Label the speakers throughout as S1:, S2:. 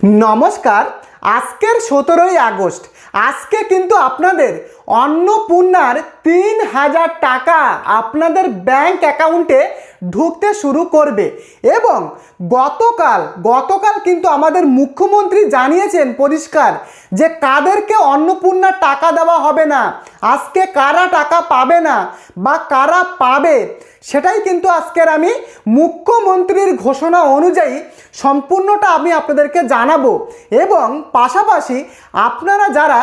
S1: নমস্কার। আজকের 17ই আগস্ট আজকে কিন্তু আপনাদের অন্নপূর্ণার 3000 টাকা আপনাদের ব্যাংক অ্যাকাউন্টে ঢুকতে শুরু করবে এবং গতকাল কিন্তু আমাদের মুখ্যমন্ত্রী জানিয়েছেন পরিষ্কার যে কাদেরকে অন্নপূর্ণার টাকা দেওয়া হবে না, আজকে কারা টাকা পাবে না বা কারা পাবে সেটাই কিন্তু আজকের আমি মুখ্যমন্ত্রীর ঘোষণা অনুযায়ী সম্পূর্ণটা আমি আপনাদেরকে জানাবো। এবং পাশাপাশি আপনারা যারা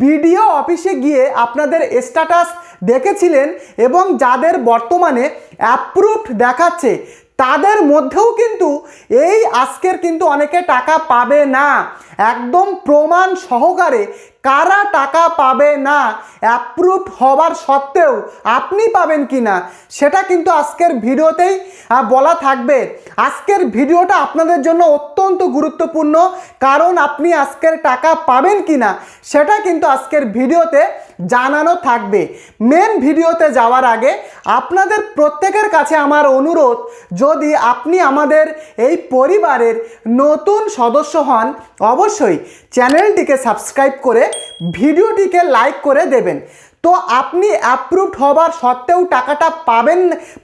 S1: বিডিও অফিসে গিয়ে আপনাদের স্ট্যাটাস দেখেছিলেন এবং যাদের বর্তমানে অ্যাপ্রুভড দেখাচ্ছে তাদের মধ্যেও কিন্তু এই আজকের কিন্তু অনেকে টাকা পাবে না, একদম প্রমাণ সহকারে কারা টাকা পাবে না অ্যাপ্রুভড হওয়ার সত্ত্বেও আপনি পাবেন কি না সেটা কিন্তু আজকের ভিডিওতেই বলা থাকবে। আজকের ভিডিওটা আপনাদের জন্য অত্যন্ত গুরুত্বপূর্ণ, কারণ আপনি আজকের টাকা পাবেন কি না সেটা কিন্তু আজকের ভিডিওতে জানানো থাকবে। মেন ভিডিওতে যাওয়ার আগে আপনাদের প্রত্যেকের কাছে আমার অনুরোধ, যদি আপনি আমাদের এই পরিবারের নতুন সদস্য হন অবশ্যই চ্যানেলটিকে সাবস্ক্রাইব করে ভিডিওটিকে লাইক করে দেবেন। তো আপনি অ্যাপ্রুভড হবার সত্ত্বেও টাকাটা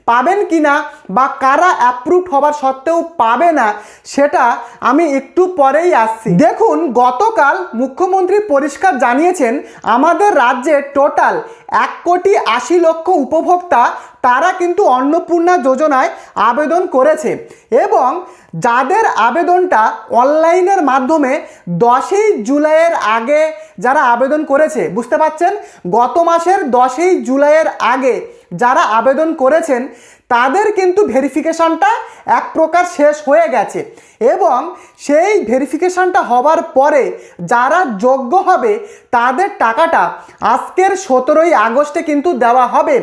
S1: পাবেন কি না বা কারা অ্যাপ্রুভড হবার সত্ত্বেও পাবে না সেটা আমি একটু পরেই আসছি। দেখুন, গতকাল মুখ্যমন্ত্রী পরিষ্কার জানিয়েছেন আমাদের রাজ্যে টোটাল 1,80,00,000 উপভোক্তা তারা কিন্তু অন্নপূর্ণা যোজনায় আবেদন করেছে এবং যাদের আবেদনটা অনলাইনের মাধ্যমে 10ই জুলাইয়ের আগে যারা আবেদন করেছে, বুঝতে পারছেন, গত মাসের 10ই জুলাইয়ের আগে যারা আবেদন করেছেন তাদের কিন্তু ভেরিফিকেশনটা এক প্রকার শেষ হয়ে গেছে এবং সেই ভেরিফিকেশনটা হওয়ার পরে যারা যোগ্য হবে তাদের টাকাটা আজকের 17ই আগস্টে কিন্তু দেওয়া হবে।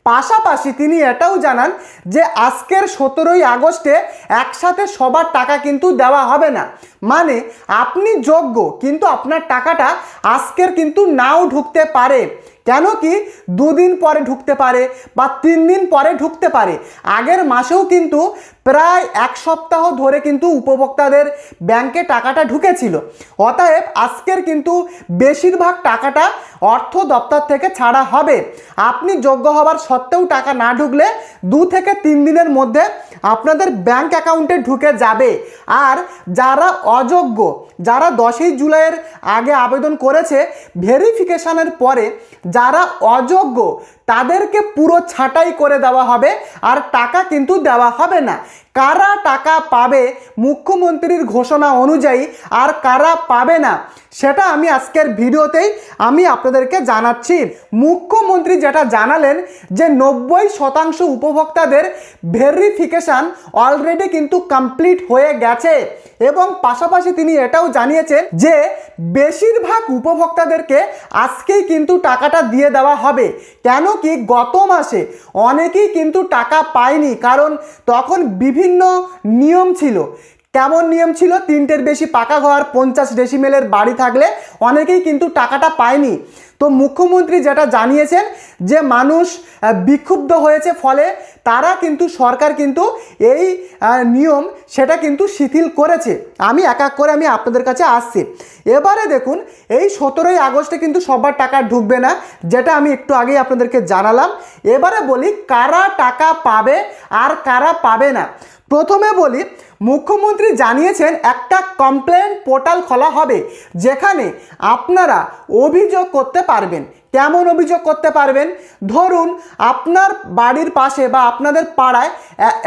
S1: পাশাপাশি তিনি এটাও জানান যে আজকের 17ই আগস্টে একসাথে সবার টাকা কিন্তু দেওয়া হবে না, মানে আপনি যোগ্য কিন্তু আপনার টাকাটা আজকের কিন্তু নাও ঢুকতে পারে। কেন কি 2 দিন পরে ঢুকতে পারে বা 3 দিন পরে ঢুকতে পারে। আগের মাসেও কিন্তু প্রায় 1 সপ্তাহ ধরে কিন্তু উপভোক্তাদের ব্যাংকে টাকাটা ঢুকেছিল। অতএব আজকের কিন্তু বেশিরভাগ টাকাটা অর্থ দপ্তর থেকে ছাড়া হবে। আপনি যোগ্য হবার সত্ত্বেও টাকা না ঢুকলে 2 থেকে 3 দিনের মধ্যে আপনাদের ব্যাংক অ্যাকাউন্টে ঢুকে যাবে। আর যারা অযোগ্য, যারা 10ই জুলাইয়ের আগে আবেদন করেছে, ভেরিফিকেশনের পরে যারা অযোগ্য তাদেরকে পুরো ছাঁটাই করে দেওয়া হবে আর টাকা কিন্তু দেওয়া হবে না। কারা টাকা পাবে মুখ্যমন্ত্রীর ঘোষণা অনুযায়ী আর কারা পাবে না সেটা আমি আজকের ভিডিওতেই আমি আপনাদেরকে জানাচ্ছি। মুখ্যমন্ত্রী যেটা জানালেন যে 90% উপভোক্তাদের ভেরিফিকেশান অলরেডি কিন্তু কমপ্লিট হয়ে গেছে এবং পাশাপাশি তিনি এটাও জানিয়েছেন যে বেশিরভাগ উপভোক্তাদেরকে আজকেই কিন্তু টাকাটা দিয়ে দেওয়া হবে। কেন কি গত মাসে অনেকেই কিন্তু টাকা পায়নি, কারণ তখন বিভিন্ন নিয়ম ছিল। কেমন নিয়ম ছিল? 3টের বেশি পাকা ঘর, 50 ডেসিমেলের বাড়ি থাকলে অনেকেই কিন্তু টাকাটা পায়নি। তো মুখ্যমন্ত্রী যেটা জানিয়েছেন যে মানুষ বিক্ষুব্ধ হয়েছে, ফলে তারা কিন্তু সরকার কিন্তু এই নিয়ম সেটা কিন্তু শিথিল করেছে। আমি এক এক করে আমি আপনাদের কাছে আসছি। এবারে দেখুন, এই 17ই আগস্টে কিন্তু সবার টাকা ঢুকবে না, যেটা আমি একটু আগেই আপনাদেরকে জানালাম। এবারে বলি কারা টাকা পাবে আর কারা পাবে না। প্রথমে বলি, মুখ্যমন্ত্রী জানিয়েছেন একটা কমপ্লেন পোর্টাল খোলা হবে যেখানে আপনারা অভিযোগ করতে পারবেন। কেমন অভিযোগ করতে পারবেন? ধরুন আপনার বাড়ির পাশে বা আপনাদের পাড়ায়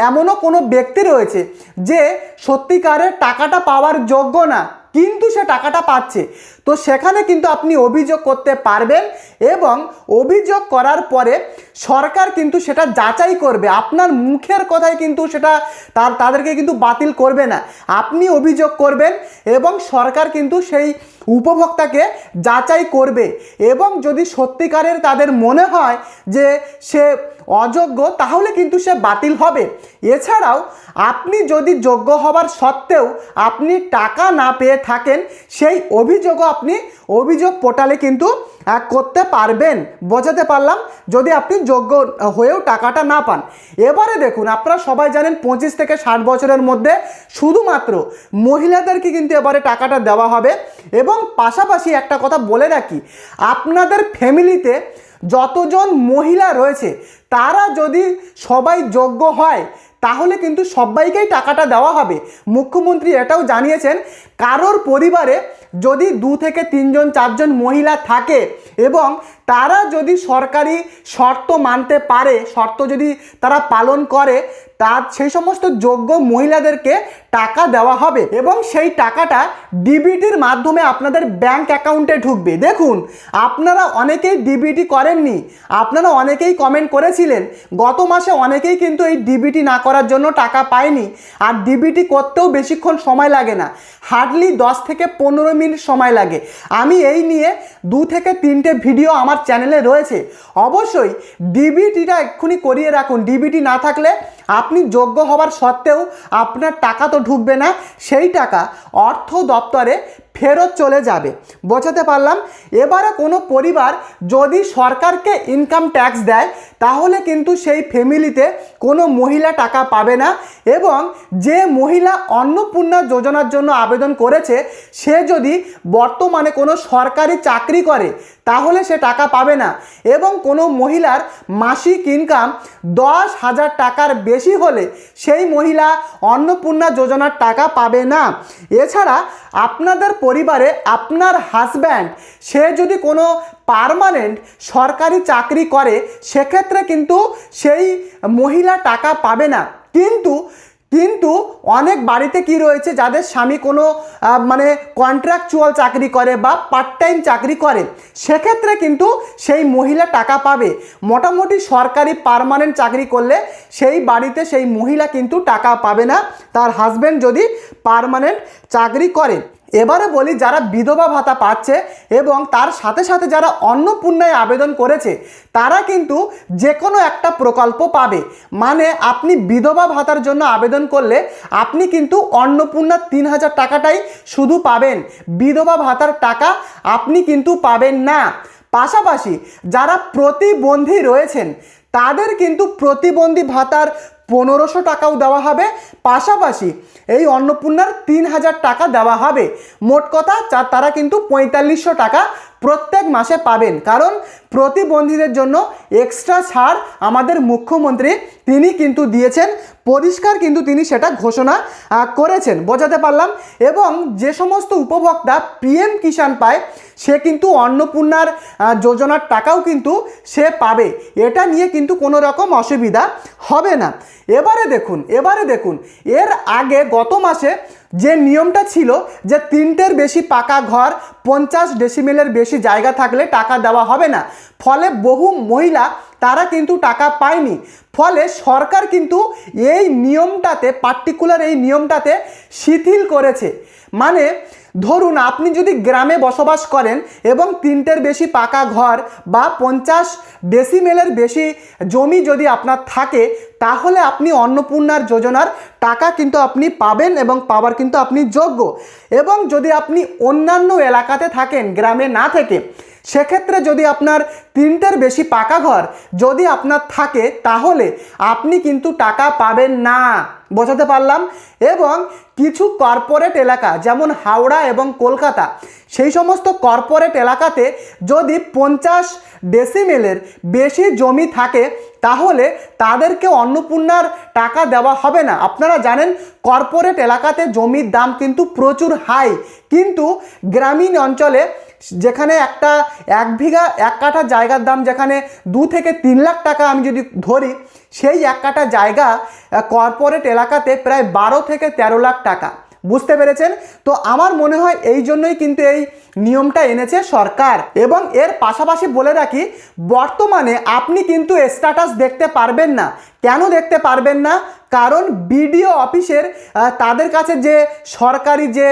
S1: এমনও কোনো ব্যক্তি রয়েছে যে সত্যিকারের টাকাটা পাওয়ার যোগ্য না, কিন্তু সে টাকাটা পাচ্ছে, তো সেখানে কিন্তু আপনি অভিযোগ করতে পারবেন এবং অভিযোগ করার পরে সরকার কিন্তু সেটা যাচাই করবে। আপনার মুখের কথায় কিন্তু সেটা তাদেরকে কিন্তু বাতিল করবে না। আপনি অভিযোগ করবেন এবং সরকার কিন্তু সেই উপভোক্তাকে যাচাই করবে এবং যদি সত্যিকারের তাদের মনে হয় যে সে অযোগ্য তাহলে কিন্তু সে বাতিল হবে। এছাড়াও আপনি যদি যোগ্য হবার সত্ত্বেও আপনি টাকা না পেয়ে থাকেন সেই অভিযোগও আপনি অভিযোগ পোর্টালে কিন্তু করতে পারবেন। বোঝাতে পারলাম, যদি আপনি যোগ্য হয়েও টাকাটা না পান। এবারে দেখুন, আপনারা সবাই জানেন 25 থেকে 60 বছরের মধ্যে শুধুমাত্র মহিলাদেরকে কিন্তু এবারে টাকাটা দেওয়া হবে। এবং পাশাপাশি একটা কথা বলে রাখি, আপনাদের ফ্যামিলিতে যতজন মহিলা রয়েছে তারা যদি সবাই যোগ্য হয় তাহলে কিন্তু সবাইকেই টাকাটা দেওয়া হবে। মুখ্যমন্ত্রী এটাও জানিয়েছেন, কারোর পরিবারে যদি 2 থেকে 3 জন 4 জন মহিলা থাকে এবং তারা যদি সরকারি শর্ত মানতে পারে, শর্ত যদি তারা পালন করে, তার সেই সমস্ত যোগ্য মহিলাদেরকে টাকা দেওয়া হবে এবং সেই টাকাটা ডিবিটির মাধ্যমে আপনাদের ব্যাংক অ্যাকাউন্টে ঢুকবে। দেখুন, আপনারা অনেকেই ডিবিটি করেননি, আপনারা অনেকেই কমেন্ট করেছিলেন, গত মাসে অনেকেই কিন্তু এই ডিবিটি না করার জন্য টাকা পায়নি। আর ডিবিটি করতেও বেশিক্ষণ সময় লাগে না, হার্ডলি 10 থেকে 15 মিনিট সময় লাগে। আমি এই নিয়ে 2 থেকে 3টে ভিডিও আমার চ্যানেলে রয়েছে, অবশ্যই ডিবিটিটা এক্ষুনি করিয়ে রাখুন। ডিবিটি না থাকলে আপনি যোগ্য হওয়ার সত্ত্বেও আপনার টাকা তো ঢুকবে না, সেই টাকা অর্থ দপ্তরে ফেরত চলে যাবে। বোঝাতে পারলাম? এবারে কোনো পরিবার যদি সরকারকে ইনকাম ট্যাক্স দেয় তাহলে কিন্তু সেই ফ্যামিলিতে কোনো মহিলা টাকা পাবে না। এবং যে মহিলা অন্নপূর্ণা যোজনার জন্য আবেদন করেছে সে যদি বর্তমানে কোনো সরকারি চাকরি করে তাহলে সে টাকা পাবে না। এবং কোনো মহিলার মাসিক ইনকাম 10,000 টাকার বেশি হলে সেই মহিলা অন্নপূর্ণা যোজনার টাকা পাবে না। এছাড়া আপনাদের পরিবারে আপনার হাজব্যান্ড সে যদি কোনো পার্মানেন্ট সরকারি চাকরি করে সেক্ষেত্রে কিন্তু সেই মহিলা টাকা পাবে না। কিন্তু অনেক বাড়িতে কি রয়েছে, যাদের স্বামী কোনো মানে কন্ট্রাকচুয়াল চাকরি করে বা পার্ট টাইম চাকরি করে, সেক্ষেত্রে কিন্তু সেই মহিলা টাকা পাবে। মোটামুটি সরকারি পার্মানেন্ট চাকরি করলে সেই বাড়িতে সেই মহিলা কিন্তু টাকা পাবে না, তার হাজব্যান্ড যদি পার্মানেন্ট চাকরি করে। এবারে বলি, যারা বিধবা ভাতা পাচ্ছে এবং তার সাথে সাথে যারা অন্নপূর্ণায় আবেদন করেছে তারা কিন্তু যে কোনো একটা প্রকল্প পাবে। মানে আপনি বিধবা ভাতার জন্য আবেদন করলে আপনি কিন্তু অন্নপূর্ণা 3,000 টাকাটাই শুধু পাবেন, বিধবা ভাতার টাকা আপনি কিন্তু পাবেন না। পাশাপাশি যারা প্রতিবন্ধী রয়েছেন তাদের কিন্তু প্রতিবন্ধী ভাতার 1500 টাকাও দেওয়া হবে, পাশাপাশি এই অন্নপূর্ণার 3,000 টাকা দেওয়া হবে। মোট কথা তারা কিন্তু 4500 টাকা প্রত্যেক মাসে পাবেন। কারণ প্রতিবন্ধীদের জন্য এক্সট্রা ছাড় আমাদের মুখ্যমন্ত্রী তিনি কিন্তু দিয়েছেন, পরিষ্কার কিন্তু তিনি সেটা ঘোষণা করেছেন। বোঝাতে পারলাম? এবং যে সমস্ত উপভোক্তা পিএম কিষাণ পায় সে কিন্তু অন্নপূর্ণার যোজনার টাকাও কিন্তু সে পাবে, এটা নিয়ে কিন্তু কোনো রকম অসুবিধা হবে না। এবারে দেখুন এর আগে গত মাসে যে নিয়মটা ছিল যে 3টের বেশি পাকা ঘর 50 ডেসিমেলের বেশি জায়গা থাকলে টাকা দেওয়া হবে না, ফলে বহু মহিলা তারা কিন্তু টাকা পায়নি। ফলে সরকার কিন্তু এই নিয়মটাতে পার্টিকুলার এই নিয়মটাতে শিথিল করেছে। মানে ধরুন আপনি যদি গ্রামে বসবাস করেন এবং 3টের বেশি পাকা ঘর বা 50 ডেসিমেলের বেশি জমি যদি আপনার থাকে তাহলে আপনি অন্নপূর্ণার যোজনার টাকা কিন্তু আপনি পাবেন এবং পাওয়ার কিন্তু আপনি যোগ্য। এবং যদি আপনি অন্যান্য এলাকাতে থাকেন গ্রামে না থেকে, সেক্ষেত্রে যদি আপনার 3টের বেশি পাকা ঘর যদি আপনার থাকে তাহলে আপনি কিন্তু টাকা পাবেন না। বোঝাতে পারলাম? এবং কিছু কর্পোরেট এলাকা যেমন হাওড়া এবং কলকাতা, সেই সমস্ত কর্পোরেট এলাকাতে যদি 50 ডেসিমেলের বেশি জমি থাকে তাহলে তাদেরকে অন্নপূর্ণার টাকা দেওয়া হবে না। আপনারা জানেন কর্পোরেট এলাকাতে জমির দাম কিন্তু প্রচুর হাই, কিন্তু গ্রামীণ অঞ্চলে যেখানে এক বিঘা 1 কাঠা জায়গার দাম যেখানে 2 থেকে 3 লাখ টাকা আমি যদি ধরি, সেই 1 কাঠা জায়গা কর্পোরেট এলাকাতে প্রায় 12 থেকে 13 লাখ টাকা। বুঝতে পেরেছেন? তো আমার মনে হয় এই জন্যই কিন্তু এই নিয়মটা এনেছে সরকার। এবং এর পাশাপাশি বলে রাখি, বর্তমানে আপনি কিন্তু স্ট্যাটাস দেখতে পারবেন না। কেন দেখতে পারবেন না? কারণ বিডিও অফিসের তাদের কাছে যে সরকারি যে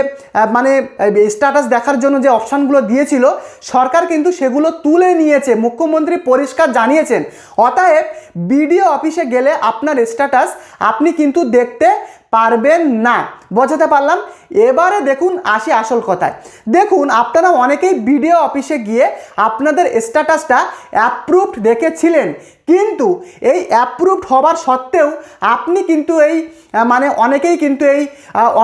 S1: মানে স্ট্যাটাস দেখার জন্য যে অপশানগুলো দিয়েছিল, সরকার কিন্তু সেগুলো তুলে নিয়েছে, মুখ্যমন্ত্রী পরিষ্কার জানিয়েছেন। অতএব বিডিও অফিসে গেলে আপনার স্ট্যাটাস আপনি কিন্তু দেখতে পারবেন না। বোঝাতে পারলাম? এবারে দেখুন, আসি আসল কথায়। দেখুন, আপনারা অনেকেই বিডিও অফিসে গিয়ে আপনাদের স্ট্যাটাসটা অ্যাপ্রুভড দেখেছিলেন, কিন্তু এই অ্যাপ্রুভড হবার সত্ত্বেও আপনি কিন্তু এই মানে অনেকেই কিন্তু এই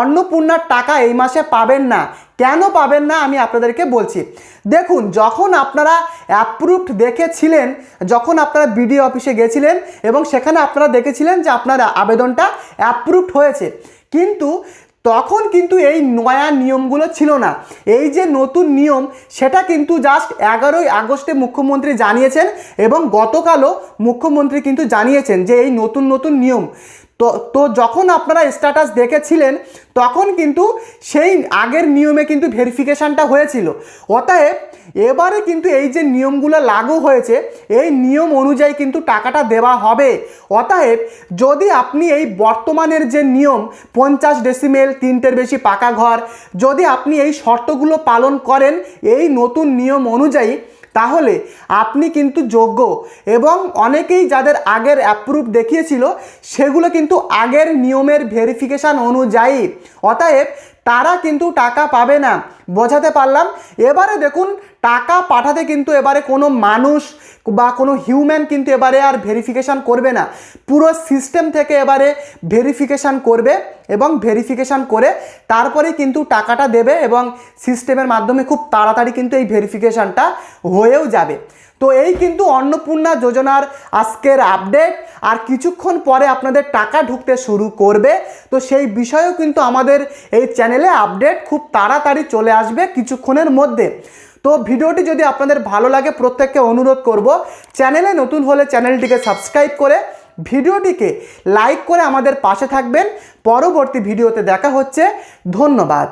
S1: অন্নপূর্ণার টাকা এই মাসে পাবেন না। কেন পাবেন না আমি আপনাদেরকে বলছি। দেখুন, যখন আপনারা অ্যাপ্রুভড দেখেছিলেন, যখন আপনারা বিডিও অফিসে গেছিলেন এবং সেখানে আপনারা দেখেছিলেন যে আপনার আবেদনটা অ্যাপ্রুভড হয়েছে, কিন্তু তখন কিন্তু এই নয়া নিয়মগুলো ছিল না। এই যে নতুন নিয়ম, সেটা কিন্তু জাস্ট 11ই আগস্টে মুখ্যমন্ত্রী জানিয়েছেন এবং গতকালও মুখ্যমন্ত্রী কিন্তু জানিয়েছেন যে এই নতুন নতুন নিয়ম। তো যখন আপনারা স্ট্যাটাস দেখেছিলেন তখন কিন্তু সেই আগের নিয়মে কিন্তু ভেরিফিকেশানটা হয়েছিল। অতএব এবারে কিন্তু এই যে নিয়মগুলো লাগু হয়েছে, এই নিয়ম অনুযায়ী কিন্তু টাকাটা দেওয়া হবে। অতএব যদি আপনি এই বর্তমানের যে নিয়ম 50 ডেসিমেল 3টের বেশি পাকা ঘর, যদি আপনি এই শর্তগুলো পালন করেন এই নতুন নিয়ম অনুযায়ী, তাহলে আপনি কিন্তু যোগ্য। এবং অনেকেই যাদের আগের অ্যাপ্রুভ দেখিয়েছিল সেগুলো কিন্তু আগের নিয়মের ভেরিফিকেশান অনুযায়ী, অতএব তারা কিন্তু টাকা পাবে না। বোঝাতে পারলাম? এবারে দেখুন, টাকা পাঠাতে কিন্তু এবারে কোনো মানুষ বা কোনো হিউম্যান কিন্তু এবারে আর ভেরিফিকেশান করবে না, পুরো সিস্টেম থেকে এবারে ভেরিফিকেশান করবে এবং ভেরিফিকেশান করে তারপরেই কিন্তু টাকাটা দেবে এবং সিস্টেমের মাধ্যমে খুব তাড়াতাড়ি কিন্তু এই ভেরিফিকেশানটা হয়েও যাবে। তো এই কিন্তু অন্নপূর্ণা যোজনার আজকের আপডেট। আর কিছুক্ষণ পরে আপনাদের টাকা ঢুকতে শুরু করবে, তো সেই বিষয়েও কিন্তু আমাদের এই চ্যানেলে আপডেট খুব তাড়াতাড়ি চলে আসবে কিছুক্ষণের মধ্যে। তো ভিডিওটি যদি আপনাদের ভালো লাগে, প্রত্যেককে অনুরোধ করব চ্যানেলে নতুন হলে চ্যানেলটিকে সাবস্ক্রাইব করে ভিডিওটিকে লাইক করে আমাদের পাশে থাকবেন। পরবর্তী ভিডিওতে দেখা হচ্ছে। ধন্যবাদ।